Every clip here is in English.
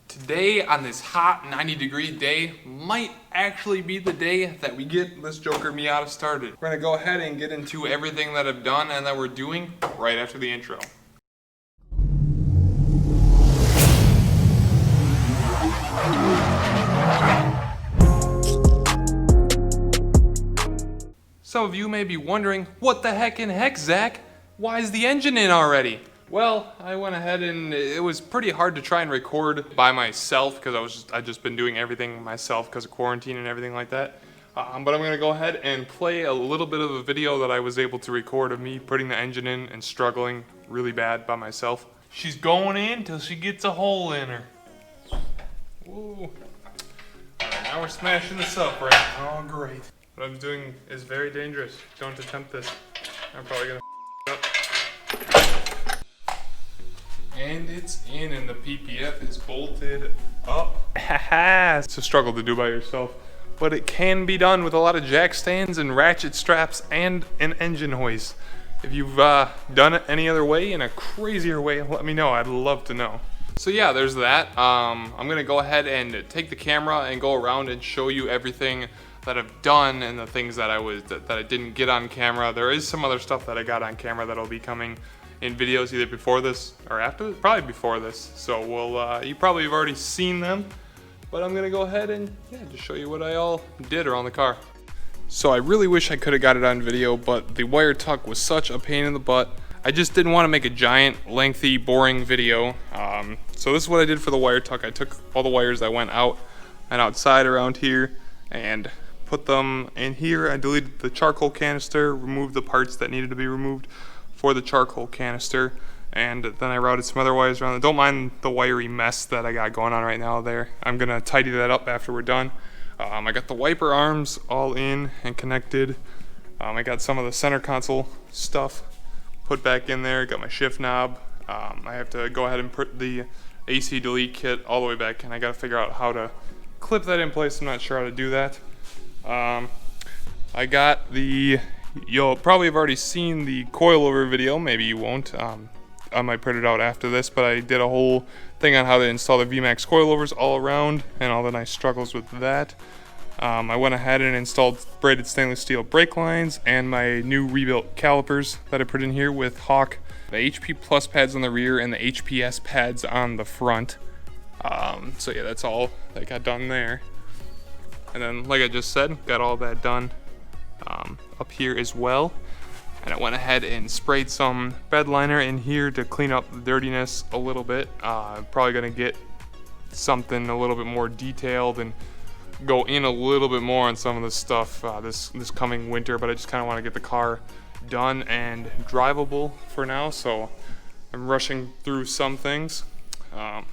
Today, on this hot 90-degree day, might actually be the day that we get this Joker Miata started. We're gonna go ahead and get into everything that I've done and that we're doing right after the intro. Some of you may be wondering, what the heck in heck, Zach? Why is the engine in already? Well, I went ahead and it was pretty hard to try and record by myself because I'd just been doing everything myself because of quarantine and everything like that. But I'm gonna go ahead and play a little bit of a video that I was able to record of me putting the engine in and struggling really bad by myself. She's going in till she gets a hole in her. Woo. Alright, now we're smashing this up, right? Oh, great. What I'm doing is very dangerous. Don't attempt this. I'm probably gonna up. And it's in, and the PPF is bolted up. It's a struggle to do by yourself, but it can be done with a lot of jack stands and ratchet straps and an engine hoist. If you've done it any other way, in a crazier way, let me know. I'd love to know. So yeah, there's that. I'm gonna go ahead and take the camera and go around and show you everything that I've done and the things that I didn't get on camera. There is some other stuff that I got on camera that'll be coming in videos either before this or after this, probably before this. So we'll you probably have already seen them, but I'm gonna go ahead and just show you what I all did around the car. So I really wish I could have got it on video, but the wire tuck was such a pain in the butt. I just didn't want to make a giant, lengthy, boring video. So this is what I did for the wire tuck. I took all the wires that went out and outside around here and put them in here. I deleted the charcoal canister, removed the parts that needed to be removed for the charcoal canister, and then I routed some other wires around. Don't mind the wiry mess that I got going on right now there. I'm gonna tidy that up after we're done. I got the wiper arms all in and connected. I got some of the center console stuff put back in there. Got my shift knob. I have to go ahead and put the AC delete kit all the way back, and I gotta figure out how to clip that in place. I'm not sure how to do that. I got the, you'll probably have already seen the coilover video, maybe you won't. I might put it out after this, but I did a whole thing on how to install the VMAX coilovers all around and all the nice struggles with that. I went ahead and installed braided stainless steel brake lines and my new rebuilt calipers that I put in here with Hawk, the HP Plus pads on the rear and the HPS pads on the front. So yeah, that's all that got done there. And then, like I just said, got all that done up here as well. And I went ahead and sprayed some bed liner in here to clean up the dirtiness a little bit. I'm probably gonna get something a little bit more detailed and go in a little bit more on some of this stuff this coming winter, but I just kind of want to get the car done and drivable for now, so I'm rushing through some things. The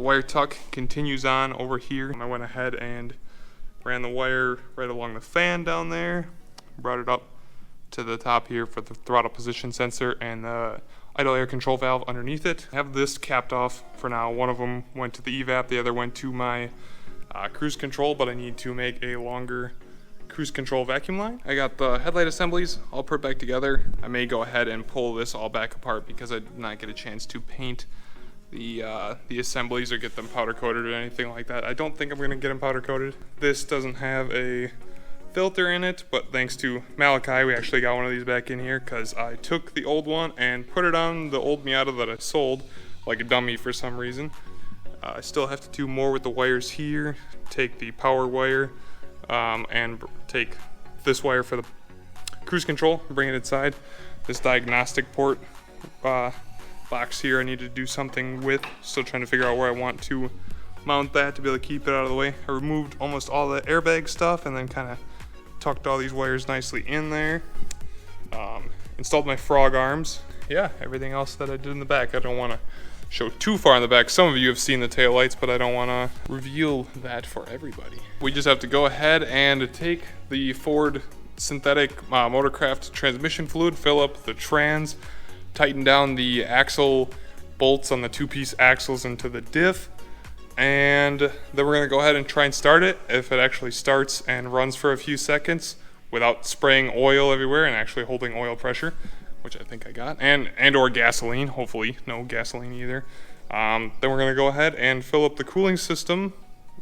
wire tuck continues on over here. I went ahead and ran the wire right along the fan down there, brought it up to the top here for the throttle position sensor and the idle air control valve underneath it. I have this capped off for now. One of them went to the evap, the other went to my cruise control, but I need to make a longer cruise control vacuum line. I got the headlight assemblies all put back together. I may go ahead and pull this all back apart because I did not get a chance to paint the assemblies or get them powder coated or anything like that. I don't think I'm gonna get them powder coated. This doesn't have a filter in it, but thanks to Malachi, we actually got one of these back in here because I took the old one and put it on the old Miata that I sold like a dummy for some reason. I still have to do more with the wires here. Take the power wire and take this wire for the cruise control and bring it inside. This diagnostic port box here I need to do something with. Still trying to figure out where I want to mount that to be able to keep it out of the way. I removed almost all the airbag stuff and then kind of tucked all these wires nicely in there. Installed my frog arms. Yeah, everything else that I did in the back. I don't want to show too far in the back. Some of you have seen the tail lights, but I don't want to reveal that for everybody. We just have to go ahead and take the Ford synthetic Motorcraft transmission fluid, fill up the trans, tighten down the axle bolts on the two-piece axles into the diff, and then we're going to go ahead and try and start it. If it actually starts and runs for a few seconds without spraying oil everywhere and actually holding oil pressure, which I think I got, and or gasoline, hopefully no gasoline either, Then we're gonna go ahead and fill up the cooling system,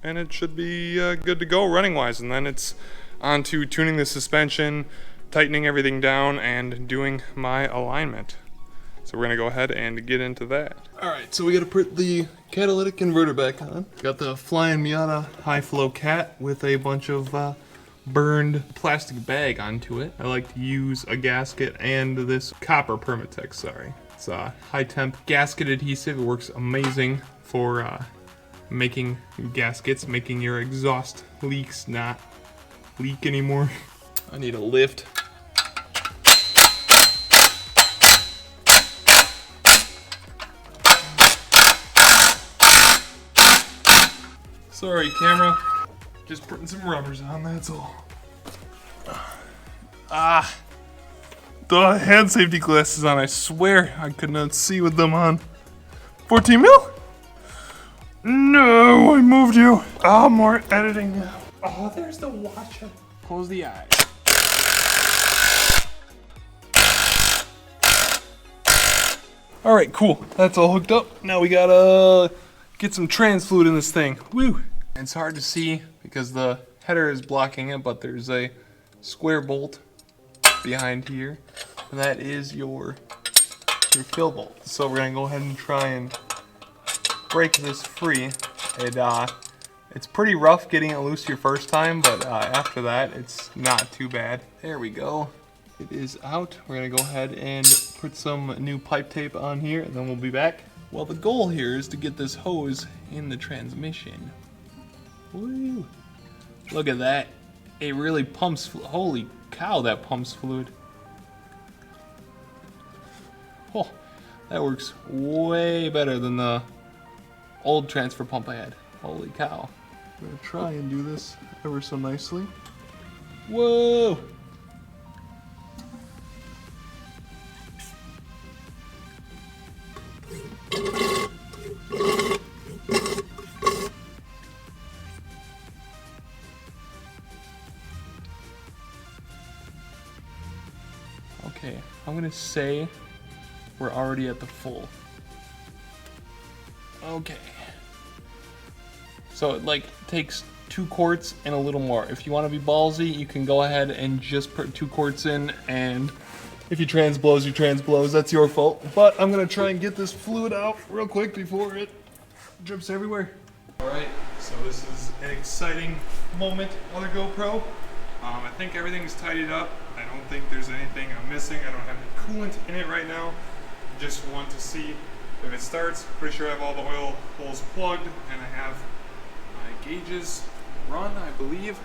and it should be good to go running wise. And then it's on to tuning the suspension, tightening everything down, and doing my alignment. So we're gonna go ahead and get into that. All right, so we gotta put the catalytic converter back on. Got the flying Miata high flow cat with a bunch of burned plastic bag onto it. I like to use a gasket and this copper Permatex, sorry. It's a high temp gasket adhesive. It works amazing for making gaskets, making your exhaust leaks not leak anymore. I need a lift. Sorry, camera. Just putting some rubbers on, that's all. The hand safety glasses on, I swear I could not see with them on. 14 mil? No, I moved you. Oh, more editing now. Oh, there's the watcher. Close the eyes. All right, cool. That's all hooked up. Now we gotta get some trans fluid in this thing. Woo! It's hard to see because the header is blocking it, but there's a square bolt behind here, and that is your fill bolt. So we're gonna go ahead and try and break this free. It's pretty rough getting it loose your first time, but after that, it's not too bad. There we go. It is out. We're gonna go ahead and put some new pipe tape on here, and then we'll be back. Well, the goal here is to get this hose in the transmission. Woo! Look at that. It really pumps. Holy cow, that pumps fluid. Oh, that works way better than the old transfer pump I had. Holy cow. I'm gonna try and do this ever so nicely. Whoa! Okay, I'm gonna say we're already at the full. Okay. So it like takes 2 quarts and a little more. If you want to be ballsy, you can go ahead and just put 2 quarts in, and if you trans blows, you trans blows. That's your fault. But I'm gonna try and get this fluid out real quick before it drips everywhere. All right, so this is an exciting moment on the GoPro. I think everything's tidied up. I don't think there's anything I'm missing. I don't have any coolant in it right now. Just want to see if it starts. Pretty sure I have all the oil holes plugged, and I have my gauges run, I believe.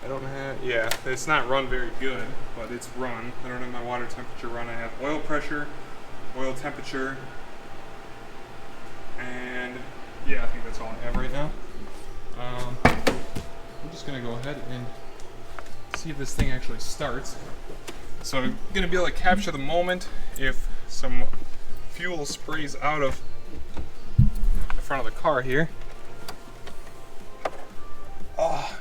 I don't have, yeah, it's not run very good, but it's run. I don't have my water temperature run. I have oil pressure, oil temperature, and yeah, I think that's all I have right now. I'm just gonna go ahead and see if this thing actually starts. So I'm gonna be able to capture the moment if some fuel sprays out of the front of the car here. Oh.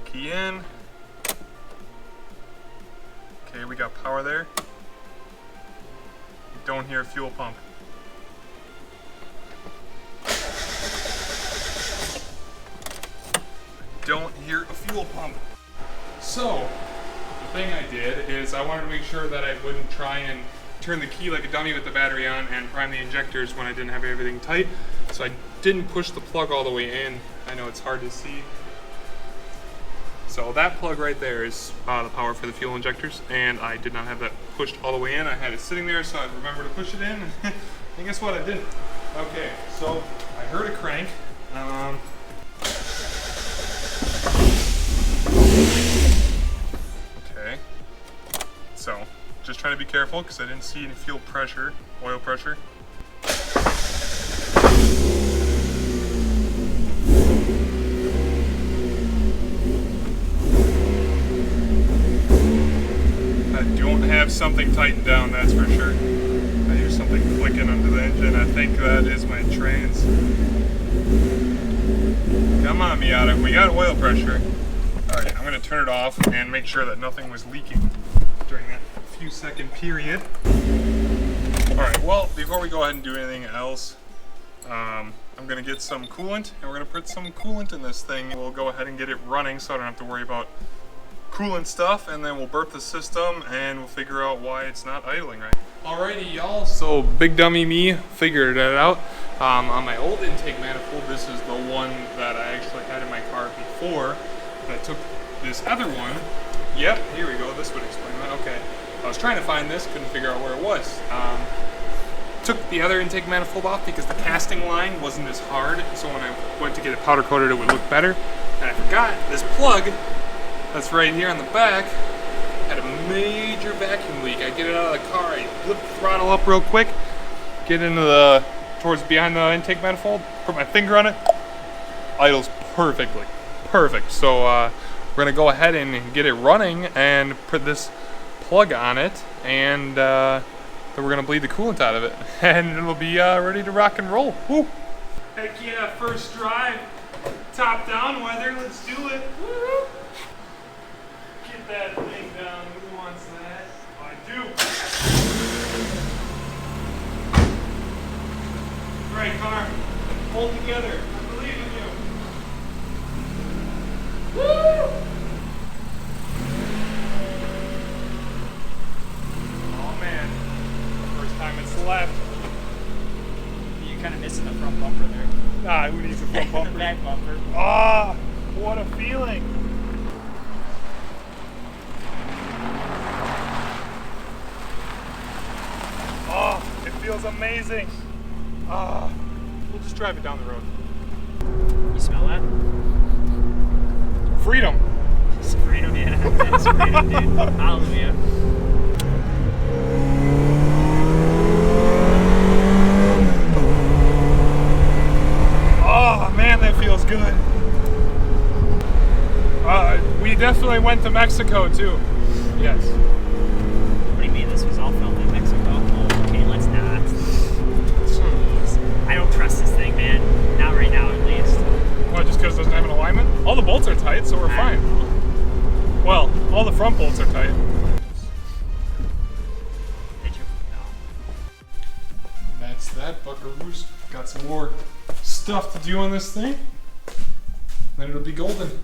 Key in. Okay, we got power there. You don't hear a fuel pump. Don't hear a fuel pump. So, the thing I did is I wanted to make sure that I wouldn't try and turn the key like a dummy with the battery on and prime the injectors when I didn't have everything tight. So I didn't push the plug all the way in. I know it's hard to see. So that plug right there is the power for the fuel injectors, and I did not have that pushed all the way in. I had it sitting there so I'd remember to push it in, and guess what, I didn't. Okay, so I heard a crank. Okay, so just trying to be careful because I didn't see any fuel pressure, oil pressure. I don't have something tightened down, that's for sure. I hear something clicking under the engine. I think that is my trans. Come on, Miata, we got oil pressure. Alright, I'm gonna turn it off and make sure that nothing was leaking during that few second period. Alright, well, before we go ahead and do anything else, I'm gonna get some coolant, and we're gonna put some coolant in this thing. We'll go ahead and get it running so I don't have to worry about coolant stuff, and then we'll burp the system and we'll figure out why it's not idling right. Alrighty, y'all, so big dummy me figured it out. On my old intake manifold, this is the one that I actually had in my car before. I took this other one. Yep, here we go, this would explain that. Okay, I was trying to find this, couldn't figure out where it was. Took the other intake manifold off because the casting line wasn't as hard, so when I went to get it powder coated, it would look better. And I forgot this plug that's right here on the back had a major vacuum leak. I get it out of the car, I flip the throttle up real quick, get into towards behind the intake manifold, put my finger on it, idles perfectly. Perfect. So we're gonna go ahead and get it running and put this plug on it, and then we're gonna bleed the coolant out of it, and it'll be ready to rock and roll. Woo! Heck yeah, first drive, top down weather, let's do it. Woo-hoo. Get that thing down, who wants that? I do. Alright, car, hold together, I believe in you. Woo! Oh man, first time it's left. You're kind of missing the front bumper there. Nah, who needs a front bumper? The back bumper. Ah, what a feeling. Oh, it feels amazing. Ah, we'll just drive it down the road. You smell that? Freedom. It's freedom, yeah. That's freedom, dude. Hallelujah. Oh man, that feels good. We definitely went to Mexico too. Yes. What do you mean this was all filmed in Mexico? Oh, okay, let's not. Jeez. I don't trust this thing, man. Not right now, at least. What, just because it doesn't have an alignment? All the bolts are tight, so we're fine. Well, all the front bolts are tight. Did you? No. And that's that, buckaroos. Got some more stuff to do on this thing. Then it'll be golden.